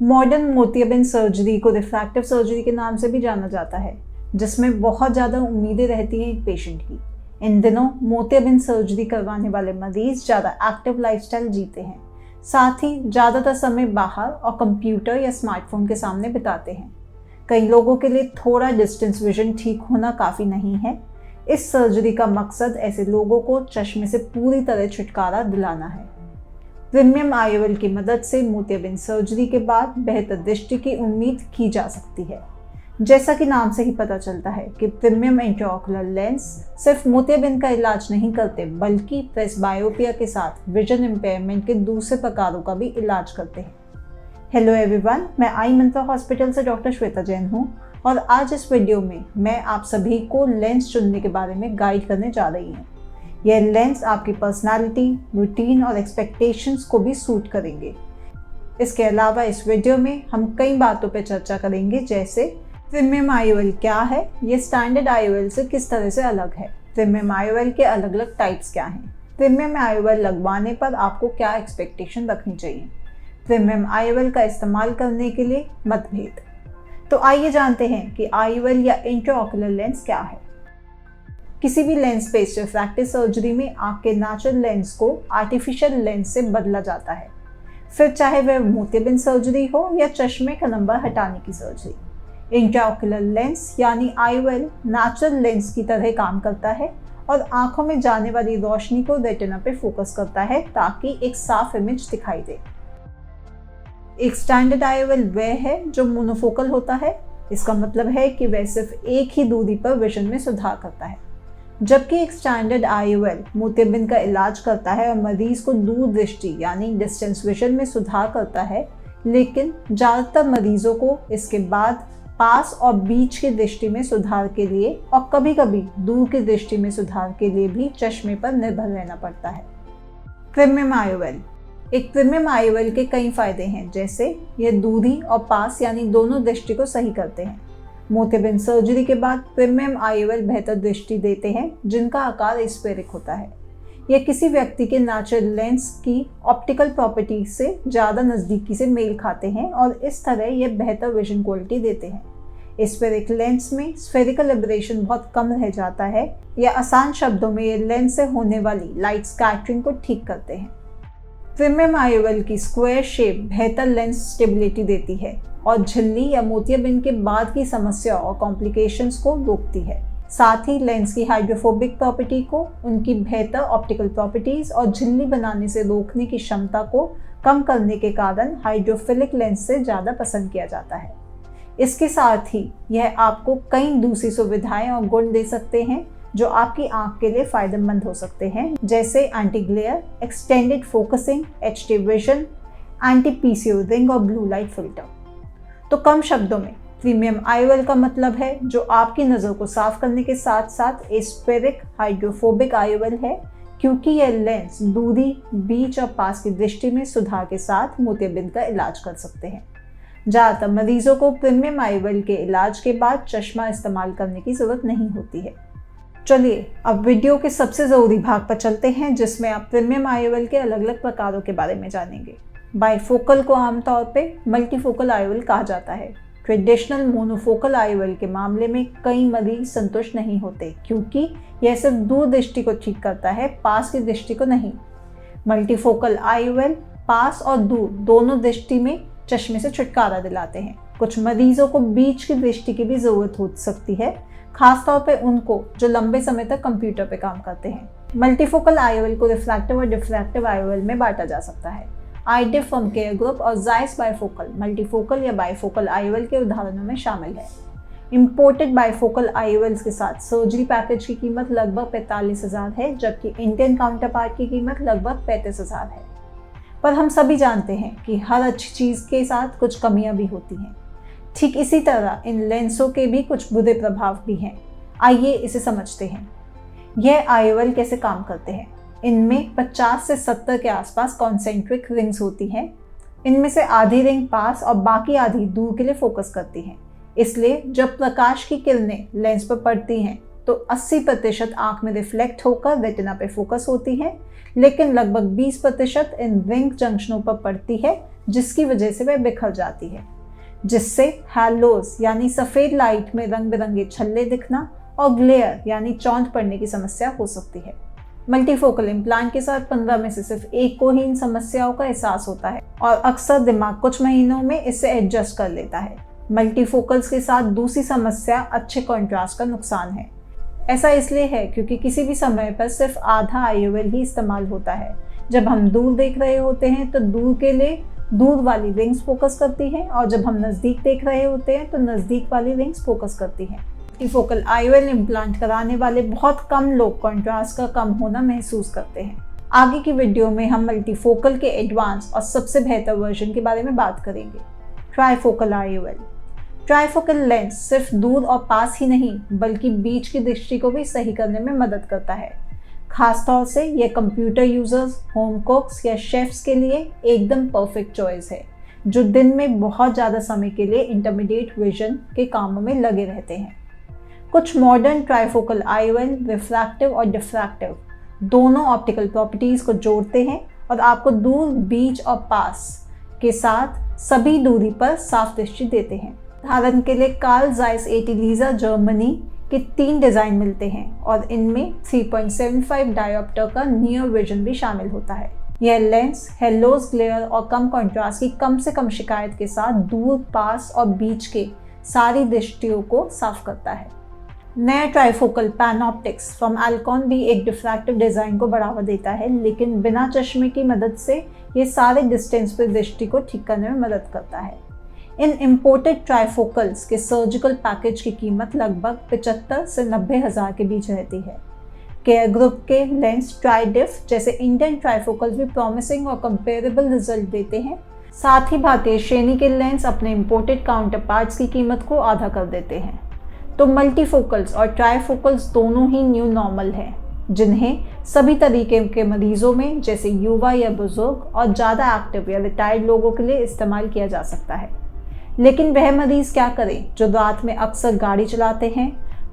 Modern मोतियाबिंद surgery को refractive surgery के नाम से भी जाना जाता है, जिसमें बहुत ज़्यादा उम्मीदें रहती हैं एक पेशेंट की। इन दिनों मोतियाबिंद सर्जरी करवाने वाले मरीज ज़्यादा एक्टिव लाइफस्टाइल जीते हैं, साथ ही ज़्यादातर समय बाहर और कंप्यूटर या स्मार्टफोन के सामने बिताते हैं। कई लोगों के लिए थोड़ा डिस्टेंस विजन ठीक होना काफ़ी नहीं है। इस सर्जरी का मकसद ऐसे लोगों को चश्मे से पूरी तरह छुटकारा दिलाना है। प्रीमियम IOL की मदद से मोतियाबिंद सर्जरी के बाद बेहतर दृष्टि की उम्मीद की जा सकती है। जैसा कि नाम से ही पता चलता है कि प्रीमियम इंट्राओकुलर लेंस सिर्फ मोतियाबिंद का इलाज नहीं करते, बल्कि प्रेसबायोपिया के साथ विजन इम्पेयरमेंट के दूसरे प्रकारों का भी इलाज करते हैं। हेलो एवरीवन, मैं आई मंत्रा हॉस्पिटल से डॉक्टर श्वेता जैन हूँ और आज इस वीडियो में मैं आप सभी को लेंस चुनने के बारे में गाइड करने जा रही हूँ। यह लेंस आपकी पर्सनालिटी, रूटीन और एक्सपेक्टेशंस को भी सूट करेंगे। इसके अलावा इस वीडियो में हम कई बातों पर चर्चा करेंगे, जैसे प्रीमियम IOL क्या है, ये स्टैंडर्ड IOL से किस तरह से अलग है, प्रीमियम IOL के अलग अलग टाइप्स क्या हैं, प्रीमियम IOL लगवाने पर आपको क्या एक्सपेक्टेशन रखनी चाहिए, प्रीमियम IOL का इस्तेमाल करने के लिए मतभेद। तो आइए जानते हैं कि IOL या इंट्राओकुलर लेंस क्या है। किसी भी लेंस बेस्ड रिफ्रैक्टिव सर्जरी में आँख के नेचुरल लेंस को आर्टिफिशियल लेंस से बदला जाता है, फिर चाहे वह मोतियाबिंद सर्जरी हो या चश्मे का नंबर हटाने की सर्जरी। इंट्राओकुलर लेंस यानी IOL नेचुरल लेंस की तरह काम करता है और आंखों में जाने वाली रोशनी को रेटिना पे फोकस करता है ताकि एक साफ इमेज दिखाई दे। एक स्टैंडर्ड IOL वह है जो मोनोफोकल होता है। इसका मतलब है कि वह सिर्फ एक ही दूरी पर विजन में सुधार करता है, जबकि एक स्टैंडर्ड IOL मोतियाबिंद का इलाज करता है और मरीज को दूर दृष्टि यानी डिस्टेंस विजन में सुधार करता है, लेकिन ज़्यादातर मरीजों को इसके बाद पास और बीच की दृष्टि में सुधार के लिए और कभी कभी दूर की दृष्टि में सुधार के लिए भी चश्मे पर निर्भर रहना पड़ता है। Premium IOL। एक प्रीमियम IOL के कई फायदे हैं, जैसे यह दूरी और पास यानी दोनों दृष्टि को सही करते हैं। मोतियाबिंद सर्जरी के बाद प्रीमियम IOL बेहतर दृष्टि देते हैं, जिनका आकार स्फेरिक होता है। यह किसी व्यक्ति के नेचुरल लेंस की ऑप्टिकल प्रॉपर्टी से ज़्यादा नज़दीकी से मेल खाते हैं और इस तरह यह बेहतर विजन क्वालिटी देते हैं। स्फेरिक लेंस में स्फेरिकल एब्रेशन बहुत कम रह जाता है, या आसान शब्दों में ये लेंस से होने वाली लाइट स्कैटरिंग को ठीक करते हैं। प्रीमियम IOL की स्क्वायर शेप बेहतर लेंस स्टेबिलिटी देती है और झिल्ली या मोतियाबिंद के बाद की समस्या और कॉम्प्लिकेशंस को रोकती है। साथ ही लेंस की हाइड्रोफोबिक प्रॉपर्टी को उनकी बेहतर ऑप्टिकल प्रॉपर्टीज और झिल्ली बनाने से रोकने की क्षमता को कम करने के कारण हाइड्रोफिलिक लेंस से ज़्यादा पसंद किया जाता है। इसके साथ ही यह आपको कई दूसरी सुविधाएं और गुण दे सकते हैं जो आपकी आंख के लिए फ़ायदेमंद हो सकते हैं, जैसे anti glare, extended focusing, HD vision, anti PCO ring और ब्लू लाइट फिल्टर। तो कम शब्दों में प्रीमियम IOL का मतलब है जो आपकी नज़र को साफ करने के साथ साथ स्फेरिक हाइड्रोफोबिक IOL है, क्योंकि यह लेंस दूरी, बीच और पास की दृष्टि में सुधार के साथ मोतियाबिंद का इलाज कर सकते हैं। ज़्यादातर मरीजों को प्रीमियम IOL के इलाज के बाद चश्मा इस्तेमाल करने की ज़रूरत नहीं होती है। चलिए अब वीडियो के सबसे ज़रूरी भाग पर चलते हैं, जिसमें आप प्रीमियम IOL के अलग अलग प्रकारों के बारे में जानेंगे। बाइफोकल को आमतौर पर मल्टीफोकल IOL कहा जाता है। ट्रेडिशनल मोनोफोकल IOL के मामले में कई मरीज संतुष्ट नहीं होते, क्योंकि यह सिर्फ दूर दृष्टि को ठीक करता है, पास की दृष्टि को नहीं। मल्टीफोकल IOL पास और दूर दोनों दृष्टि में चश्मे से छुटकारा दिलाते हैं। कुछ मरीजों को बीच की दृष्टि की भी ज़रूरत हो सकती है, खासतौर पे उनको जो लंबे समय तक कंप्यूटर पे काम करते हैं। मल्टीफोकल IOL को रिफ्रैक्टिव और डिफ्रैक्टिव IOL में बांटा जा सकता है। आईडिफ फ्रॉम केयर ग्रुप और जायस बाइफोकल मल्टीफोकल या बाइफोकल IOL के उदाहरणों में शामिल है। इंपोर्टेड बाइफोकल IOLs के साथ सर्जरी पैकेज की कीमत लगभग 45,000 है, जबकि इंडियन काउंटर पार्ट की कीमत लगभग 35,000 है। पर हम सभी जानते हैं कि हर अच्छी चीज़ के साथ कुछ कमियां भी होती हैं। ठीक इसी तरह इन लेंसों के भी कुछ बुरे प्रभाव भी हैं। आइए इसे समझते हैं। यह IOL कैसे काम करते हैं। इनमें 50 से 70 के आसपास कॉन्सेंट्रिक रिंग्स होती हैं। इनमें से आधी रिंग पास और बाकी आधी दूर के लिए फोकस करती हैं। इसलिए जब प्रकाश की किरणें लेंस पर पड़ती हैं तो 80% आँख में रिफ्लेक्ट होकर रेटिना पे फोकस होती हैं, लेकिन लगभग 20% इन रिंग जंक्शनों पर पड़ती है, जिसकी वजह से वह बिखर जाती है, जिससे हैलोज यानी सफ़ेद लाइट में रंग बिरंगे छल्ले दिखना और ग्लेयर यानी चौंध पड़ने की समस्या हो सकती है। मल्टीफोकल इम्प्लांट के साथ 15 में से सिर्फ एक को ही इन समस्याओं का एहसास होता है और अक्सर दिमाग कुछ महीनों में इससे एडजस्ट कर लेता है। मल्टीफोकल्स के साथ दूसरी समस्या अच्छे कॉन्ट्रास्ट का नुकसान है। ऐसा इसलिए है क्योंकि किसी भी समय पर सिर्फ आधा IOL ही इस्तेमाल होता है। जब हम दूर देख रहे होते हैं तो दूर के लिए दूर वाली रिंग्स फोकस करती हैं और जब हम नज़दीक देख रहे होते हैं तो नज़दीक वाली रिंग्स फोकस करती हैं। मल्टीफोकल IOL इम्प्लांट कराने वाले बहुत कम लोग कॉन्ट्रास्ट का कम होना महसूस करते हैं। आगे की वीडियो में हम मल्टीफोकल के एडवांस और सबसे बेहतर वर्जन के बारे में बात करेंगे, ट्राइफोकल IOL। ट्राइफोकल लेंस सिर्फ दूर और पास ही नहीं बल्कि बीच की दृष्टि को भी सही करने में मदद करता है। खासतौर से यह कंप्यूटर यूजर्स, होम कुक्स या शेफ्स के लिए एकदम परफेक्ट चॉइस है, जो दिन में बहुत ज़्यादा समय के लिए इंटरमीडिएट विजन के कामों में लगे रहते हैं। कुछ मॉडर्न ट्राइफोकल IOL रिफ्रैक्टिव और डिफ्रैक्टिव दोनों ऑप्टिकल प्रॉपर्टीज़ को जोड़ते हैं और आपको दूर, बीच और पास के साथ सभी दूरी पर साफ दृष्टि देते हैं। उदाहरण के लिए कार्ल ज़ाइस 80 लीज़र जर्मनी के 3 डिज़ाइन मिलते हैं और इनमें 3.75 डायोप्टर का नियर विजन भी शामिल होता है। यह लेंस हेलोज, ग्लेयर और कम कॉन्ट्रास्ट की कम से कम शिकायत के साथ दूर, पास और बीच के सारी दृष्टियों को साफ करता है। नया ट्राइफोकल पैनऑप्टिक्स फ्रॉम एल्कॉन भी एक डिफ्रैक्टिव डिज़ाइन को बढ़ावा देता है, लेकिन बिना चश्मे की मदद से ये सारे डिस्टेंस पर दृष्टि को ठीक करने में मदद करता है। इन इम्पोर्टेड ट्राइफोकल्स के सर्जिकल पैकेज की कीमत लगभग 75 से 90 हज़ार के बीच रहती है। केयर ग्रुप के लेंस ट्राइडिफ जैसे इंडियन ट्राइफोकल्स भी प्रॉमिसिंग और कंपेरेबल रिजल्ट देते हैं। साथ ही भारतीय श्रेणी के लेंस अपने इम्पोर्टेड काउंटर पार्ट्स की कीमत को आधा कर देते हैं। तो मल्टीफोकल्स और ट्राइफोकल्स दोनों ही न्यू नॉर्मल हैं, जिन्हें सभी तरीके के मरीजों में जैसे युवा या बुजुर्ग और ज़्यादा एक्टिव या रिटायर्ड लोगों के लिए इस्तेमाल किया जा सकता है। लेकिन वह मरीज क्या करें जो रात में अक्सर गाड़ी चलाते हैं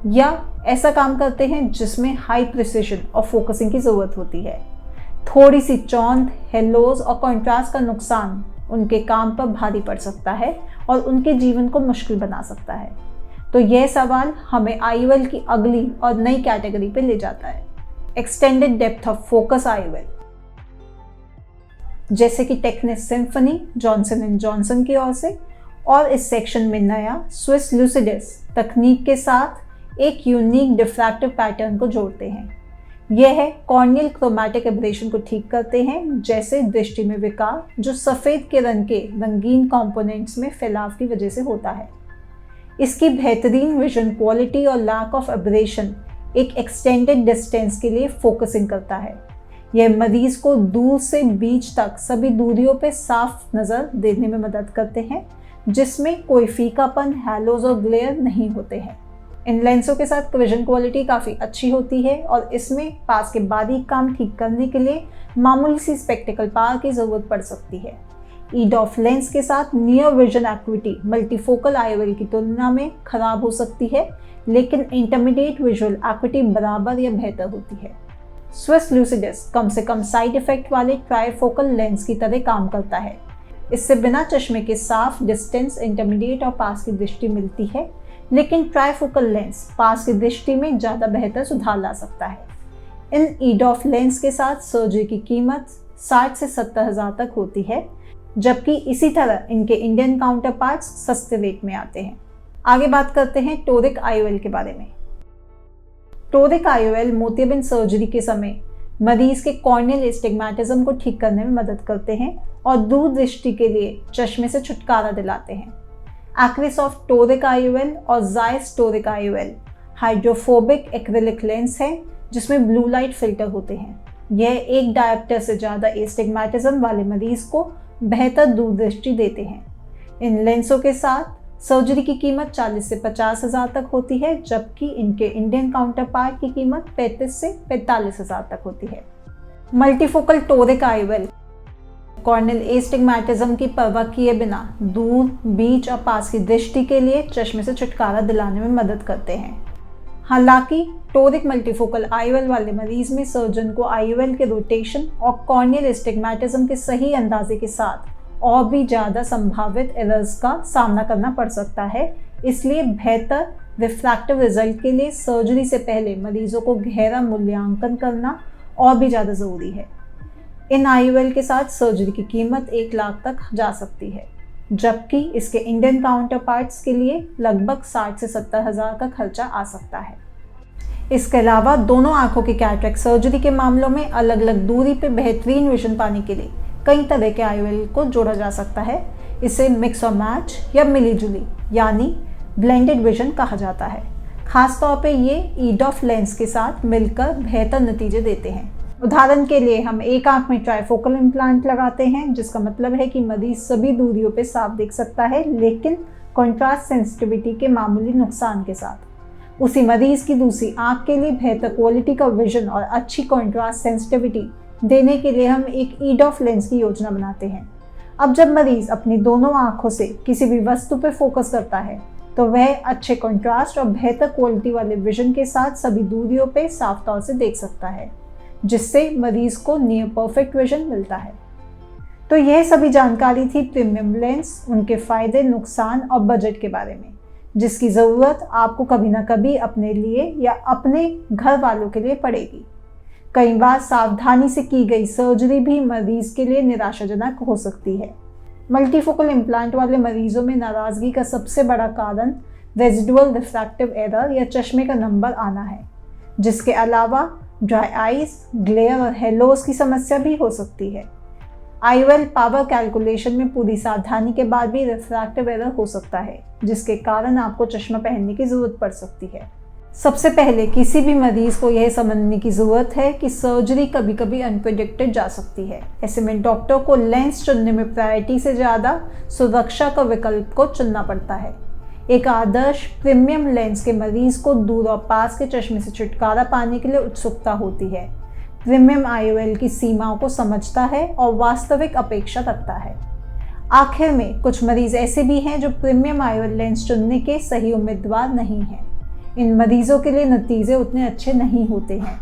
या ऐसा काम करते हैं जिसमें हाई प्रिसिशन और फोकसिंग की ज़रूरत होती है। थोड़ी सी चौंध, हेलोज और कॉन्ट्रास्ट का नुकसान उनके काम पर भारी पड़ सकता है और उनके जीवन को मुश्किल बना सकता है। तो यह सवाल हमें IOL की अगली और नई कैटेगरी पे ले जाता है, extended depth of focus IOL, जैसे कि टेक्निस सिम्फनी जॉनसन एंड जॉनसन की ओर से, और इस सेक्शन में नया स्विस लूसिडिस तकनीक के साथ एक यूनिक डिफ्रैक्टिव पैटर्न को जोड़ते हैं। यह है कॉर्नियल क्रोमैटिक एब्रेशन को ठीक करते हैं, जैसे दृष्टि में विकार जो सफ़ेद किरण के रंगीन कंपोनेंट्स में फैलाव की वजह से होता है। इसकी बेहतरीन विजन क्वालिटी और लैक ऑफ एब्रेशन एक एक्सटेंडेड डिस्टेंस के लिए फोकसिंग करता है। यह मरीज को दूर से बीच तक सभी दूरियों पर साफ नज़र देने में मदद करते हैं, जिसमें कोई फीकापन, हैलोज और ग्लेयर नहीं होते हैं। इन लेंसों के साथ विजन क्वालिटी काफ़ी अच्छी होती है और इसमें पास के बारीक काम ठीक करने के लिए मामूली सी स्पेक्टिकल पावर की ज़रूरत पड़ सकती है। EDOF लेंस के साथ near vision equity multifocal IOL की तुलना में खराब हो सकती है, लेकिन इंटरमीडिएट विजुअल एक्विटी बराबर या बेहतर होती है। स्विस लूसिडिस कम से कम साइड इफेक्ट वाले ट्राइफोकल लेंस की तरह काम करता है। इससे बिना चश्मे के साफ डिस्टेंस, इंटरमीडिएट और पास की दृष्टि मिलती है, लेकिन ट्राइफोकल लेंस पास की दृष्टि में ज़्यादा बेहतर सुधार ला सकता है। इन EDOF लेंस के साथ सर्जरी की कीमत 60 से 70 हज़ार तक होती है, जबकि इसी तरह इनके इंडियन काउंटर पार्ट्स सस्ते रेट में आते हैं। आगे बात करते हैं टोरिक IOL के बारे में। टोरिक IOL मोतियाबिंद सर्जरी के समय मरीज के कॉर्नियल एस्टिग्मेटिज्म को ठीक करने में मदद करते हैं और दूर दृष्टि के लिए चश्मे से छुटकारा दिलाते हैं। एक्रिसॉफ्ट टोरिक IOL और Zeiss toric IOL hydrophobic acrylic lens है जिसमें ब्लू लाइट फिल्टर होते हैं। यह एक डायोप्टर से ज़्यादा एस्टिग्मेटिज्म वाले मरीज को बेहतर दूरदृष्टि देते हैं। इन लेंसों के साथ सर्जरी की कीमत 40 से 50 हज़ार तक होती है, जबकि इनके इंडियन काउंटर पार्ट की कीमत 35 से 45 हज़ार तक होती है। Multifocal toric IOL corneal astigmatism की परवाह किए बिना दूर, बीच और पास की दृष्टि के लिए चश्मे से छुटकारा दिलाने में मदद करते हैं। हालांकि टोरिक मल्टीफोकल IOL वाले मरीज में सर्जन को IOL के रोटेशन और कॉर्नियल एस्टिग्मेटिज्म के सही अंदाजे के साथ और भी ज़्यादा संभावित एरर्स का सामना करना पड़ सकता है। इसलिए बेहतर रिफ्रैक्टिव रिजल्ट के लिए सर्जरी से पहले मरीजों को गहरा मूल्यांकन करना और भी ज़्यादा ज़रूरी है। इन IOL के साथ सर्जरी की कीमत 1 लाख तक जा सकती है, जबकि इसके इंडियन काउंटर पार्ट्स के लिए लगभग 60 से 70 हज़ार का खर्चा आ सकता है। इसके अलावा दोनों आंखों की कैटरेक्ट सर्जरी के मामलों में अलग अलग दूरी पर बेहतरीन विजन पाने के लिए कई तरह के IOL को जोड़ा जा सकता है। इसे मिक्स और मैच या मिलीजुली यानी ब्लेंडेड विजन कहा जाता है। खासतौर पे ये EDOF लेंस के साथ मिलकर बेहतर नतीजे देते हैं। उदाहरण के लिए हम एक आंख में ट्राइफोकल इम्प्लांट लगाते हैं, जिसका मतलब है कि मरीज सभी दूरियों पे साफ देख सकता है, लेकिन कॉन्ट्रास्ट सेंसिटिविटी के मामूली नुकसान के साथ। उसी मरीज की दूसरी आंख के लिए बेहतर क्वालिटी का विजन और अच्छी कॉन्ट्रास्ट सेंसिटिविटी देने के लिए हम एक EDOF लेंस की योजना बनाते हैं। अब जब मरीज अपनी दोनों आंखों से किसी भी वस्तु पर फोकस करता है तो वह अच्छे कॉन्ट्रास्ट और बेहतर क्वालिटी वाले विजन के साथ सभी दूरियों पे साफ तौर से देख सकता है, जिससे मरीज को नियर परफेक्ट विजन मिलता है। तो यह सभी जानकारी थी प्रीमियम लेंस, उनके फायदे, नुकसान और बजट के बारे में, जिसकी ज़रूरत आपको कभी ना कभी अपने लिए या अपने घर वालों के लिए पड़ेगी। कई बार सावधानी से की गई सर्जरी भी मरीज के लिए निराशाजनक हो सकती है। मल्टीफोकल इम्प्लांट वाले मरीजों में नाराज़गी का सबसे बड़ा कारण रेजिडुअल रिफ्रैक्टिव एरर या चश्मे का नंबर आना है, जिसके अलावा ड्राई आइज, ग्लेयर और हेलोस की समस्या भी हो सकती है। IOL पावर कैलकुलेशन में पूरी सावधानी के बाद भी रिफ्रैक्टिव एरर हो सकता है, जिसके कारण आपको चश्मा पहनने की ज़रूरत पड़ सकती है। सबसे पहले किसी भी मरीज को यह समझने की ज़रूरत है कि सर्जरी कभी कभी अनप्रेडिक्टेड जा सकती है। ऐसे में डॉक्टर को लेंस चुनने में प्रायोरिटी से ज़्यादा सुरक्षा का विकल्प को चुनना पड़ता है। एक आदर्श प्रीमियम लेंस के मरीज को दूर और पास के चश्मे से छुटकारा पाने के लिए उत्सुकता होती है। प्रीमियम IOL की सीमाओं को समझता है और वास्तविक अपेक्षा रखता है। आखिर में कुछ मरीज ऐसे भी हैं जो प्रीमियम IOL लेंस चुनने के सही उम्मीदवार नहीं हैं। इन मरीजों के लिए नतीजे उतने अच्छे नहीं होते हैं।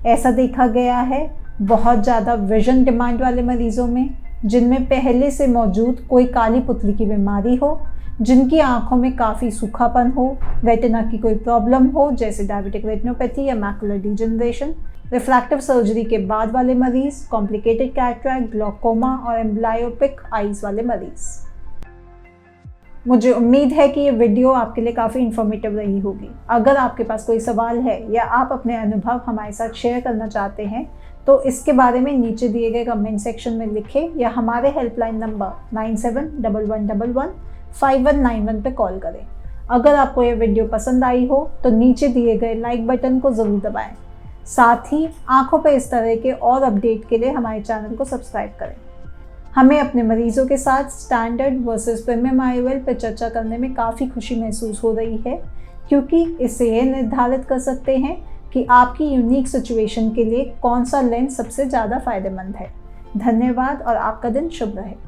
ऐसा देखा गया है बहुत ज़्यादा विजन डिमांड वाले मरीजों में, जिनमें पहले से मौजूद कोई काली पुतली की बीमारी हो, जिनकी आंखों में काफ़ी सूखापन हो, रेटिना की कोई प्रॉब्लम हो जैसे डायबिटिक रेटिनोपैथी या मैकुलर डिजनरेशन, रिफ्रैक्टिव सर्जरी के बाद वाले मरीज, कॉम्प्लिकेटेड कैटरैक्ट, ग्लॉकोमा और एम्ब्लायोपिक आइज वाले मरीज। मुझे उम्मीद है कि ये वीडियो आपके लिए काफ़ी इन्फॉर्मेटिव रही होगी। अगर आपके पास कोई सवाल है या आप अपने अनुभव हमारे साथ शेयर करना चाहते हैं तो इसके बारे में नीचे दिए गए कमेंट सेक्शन में लिखें या हमारे हेल्पलाइन नंबर 9711115191 पे कॉल करें। अगर आपको ये वीडियो पसंद आई हो तो नीचे दिए गए लाइक बटन को ज़रूर दबाएं। साथ ही आंखों पर इस तरह के और अपडेट के लिए हमारे चैनल को सब्सक्राइब करें। हमें अपने मरीजों के साथ स्टैंडर्ड वर्सेस प्रीमियम IOL पर चर्चा करने में काफ़ी खुशी महसूस हो रही है, क्योंकि इससे यह निर्धारित कर सकते हैं कि आपकी यूनिक सिचुएशन के लिए कौन सा लेंस सबसे ज़्यादा फायदेमंद है। धन्यवाद और आपका दिन शुभ रहे।